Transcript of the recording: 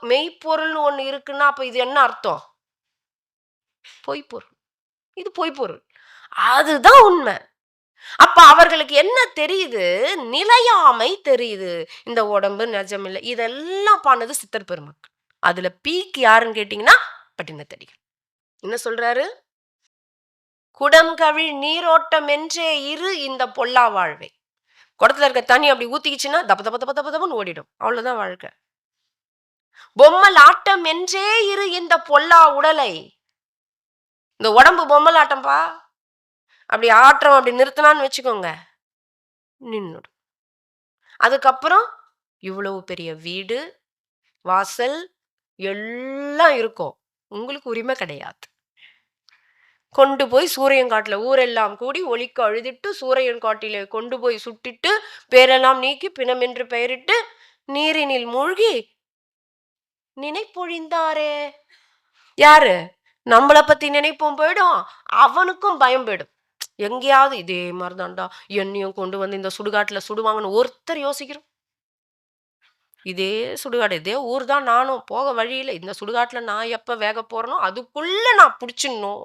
மெய்ப்பொருள்னு ஒண்ணு இருக்குன்னா, அப்ப இது என்ன அர்த்தம்? பொய்ப்பொருள். இது பொய்ப்பொருள். அதுதான் உண்மை. அப்ப அவர்களுக்கு என்ன தெரியுது? நிலையாமை தெரியுது. இந்த உடம்பு நிஜமில்ல. இதெல்லாம் பண்ணது சித்தர் பெருமக்கள். அதுல பீக் யாருன்னு கேட்டீங்கன்னா, பட்டினத்தடிகள். என்ன சொல்றாரு? "குடம் கவிழ் நீரோட்டம் என்றே இரு இந்த பொல்லா வாழ்வே." குடத்துல இருக்க தண்ணி அப்படி ஊத்திக்கிச்சுன்னா, தப தப தப தப தபன்னு ஓடிடும். அவ்வளவுதான் வாழ்க்கை. பொம்மலாட்டம் என்றே இரு இந்த பொல்லா உடலை. இந்த உடம்பு பொம்மலாட்டம்பா. அப்படி ஆட்டுறோம் அப்படி நிறுத்தினான்னு வச்சுக்கோங்க, நின்னுடும். அதுக்கப்புறம் இவ்வளவு பெரிய வீடு, வாசல் எல்லாம் இருக்கும். உங்களுக்கு உரிமை கிடையாது. கொண்டு போய் சூரியன்காட்டுல ஊரெல்லாம் கூடி ஒலிக்க அழுதிட்டு சூரியன் காட்டிலே கொண்டு போய் சுட்டிட்டு பேரெல்லாம் நீக்கி பிணமென்று பெயரிட்டு நீரினில் மூழ்கி நினைப்பொழிந்தாரே. யாரு? நம்மள பத்தி நினைப்போம் போயிடும், அவனுக்கும் பயம் போயிடும். எங்கேயாவது இதே மாதிரிதான்டா என்னையும் கொண்டு வந்து இந்த சுடுகாட்டுல சுடுவாங்கன்னு ஒருத்தர் யோசிக்கிறோம். இதே சுடுகாடு, இதே ஊர் தான் நானும். போக வழியில இந்த சுடுகாட்டுல நான் எப்ப வேக போறேனோ அதுக்குள்ள நான் புடிச்சிடணும்.